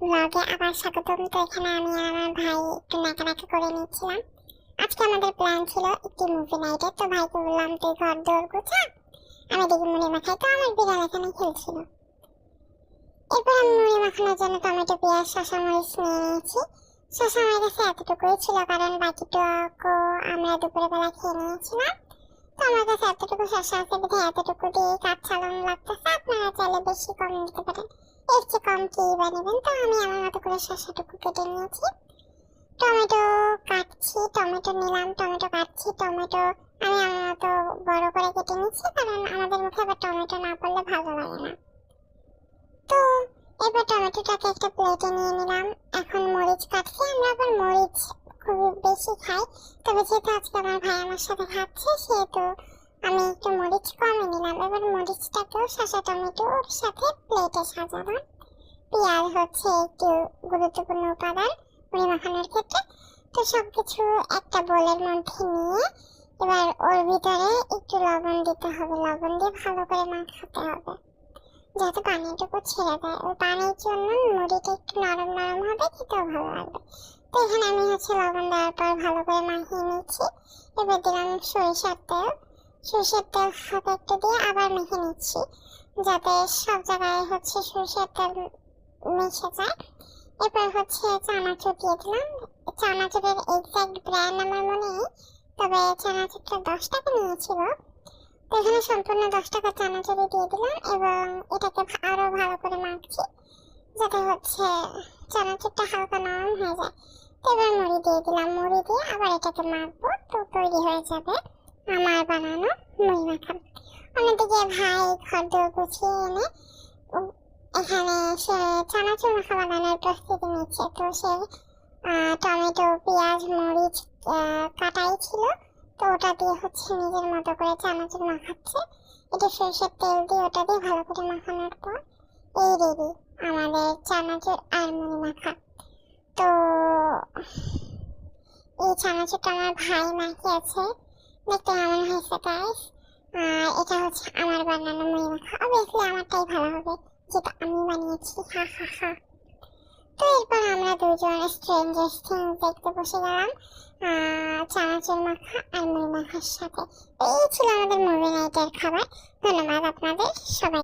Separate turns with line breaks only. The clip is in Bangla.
ব্লগে আবার স্বাগতম। তো এখানে আমি আর আমার ভাই একটু নাকানাকি করে নিচ্ছিলাম। আজকে আমাদের প্ল্যান ছিল একটি মুভি নাইটের। তো ভাইকে বললাম তুই ঘর দৌড় গুছা, আমি দেখি মুড়ি মাখাই। তো আমার বিড়াল এখানে খেলছিল। এরপর আমি মুড়ি মাখানোর জন্য টমেটো, পেঁয়াজ, শসা, মরিচ নিয়ে নিয়েছি। শসা আমার কাছে এতটুকুই ছিল, কারণ বাকিটুকু আমরা দুপুরে বেলা খেয়ে নিয়েছিলাম। তো আমার কাছে এতটুকু শসা আছে বিধে এতটুকু দিয়ে কাজ চালানো লাগতেছে। আপনারা চাইলে বেশি কম দিতে পারেন, এর চেয়ে কম কি বা নেবেন। তো আমি আমার মতো করে শসাটুকু কেটে নিয়েছি। টমেটো কাটছি, টমেটো নিলাম, টমেটো কাটছি, টমেটো আমি আমার মতো বড় করে কেটে নিচ্ছি, কারণ আমাদের মুখে আবার টমেটো না পড়লে ভালো লাগে না। তো এবার টমেটোটাকে একটা প্লেটে নিয়ে নিলাম। এখন মরিচ কাটছি, আমরা আবার মরিচ খুব বেশি খাই, তবে যেহেতু আজকে আমার ভাই আমার সাথে খাচ্ছে সেহেতু আমি একটু মরিচ কমে নিলাম। এবার মরিচটাকেও শসা টমেটোর সাথে প্লেটে সাজালাম। পেঁয়াজ হচ্ছে একটু গুরুত্বপূর্ণ উপাদান মুড়ি মাখানোর ক্ষেত্রে। তো সবকিছু একটা বোলের মধ্যে নিয়ে এবার ওর ভিতরে একটু লবণ দিতে হবে। লবণ দিয়ে ভালো করে মাখাতে হবে যাতে পানিটুকু ছেড়ে দেয়। ওই পানির জন্য মুড়িটা একটু নরম নরম হবে, খেতেও ভালো লাগবে। তো এখানে আমি হচ্ছে লবণ দেওয়ার পর ভালো করে মাখিয়ে নিচ্ছি। এবার দিলাম সরিষার তেল। সরিষার তেল হাতে একটু দিয়ে আবার মেখে নিচ্ছি যাতে সব জায়গায় হচ্ছে সরিষার তেল মিশে যায়। এরপর হচ্ছে চানাচুর দিয়ে দিলাম। চানাচুরের এক্সাক্ট ব্র্যান্ড আমার মনে নেই, তবে চানাচুরটা 10 টাকা নিয়েছিল। তো এখানে সম্পূর্ণ 10 টাকা চানাচুরি দিয়ে দিলাম এবং এটাকে আরো ভালো করে মাখছি যাতে হচ্ছে চানাচুরটা হালকা নরম হয়ে যায়। তো এবার মুড়ি দিয়ে দিলাম, মুড়ি দিয়ে আবার এটাকে মাখবো। তো তৈরি হয়ে যাবে আমার বানানো মুড়ি মাখা। অন্যদিকে ভাই ঘরদোর গুছিয়ে এনে এখানে সে চানাচুর মাখা বানানোর প্রস্তুতি নিচ্ছে। তো সে টমেটো, পেঁয়াজ, মরিচ কাটাই ছিল, তো ওটা দিয়ে হচ্ছে নিজের মতো করে চানাচুর মাখাচ্ছে। এটা সরষের তেল দিয়ে ওটা দিয়ে ভালো করে মাখানোর পর এই রেডি আমাদের চানাচুর আর মুড়ি মাখা। তো এই চানাচুরটা আমার ভাই মাখিয়েছে, দেখতে কেমন হয়েছে গাইস। এটা হচ্ছে আমার বানানো মুড়ি মাখা। অবভিয়াসলি আমারটাই ভালো হবে যেটা আমি বানিয়েছি, হা হা হা। তো এরপর আমরা দুজন স্ট্রেঞ্জার থিংস দেখতে বসে গেলাম চানাচুর মাখা আর মুড়ি মাখার সাথে। তো এই ছিল আমাদের মুভি নাইটের খাবার। ধন্যবাদ আপনাদের সবাই।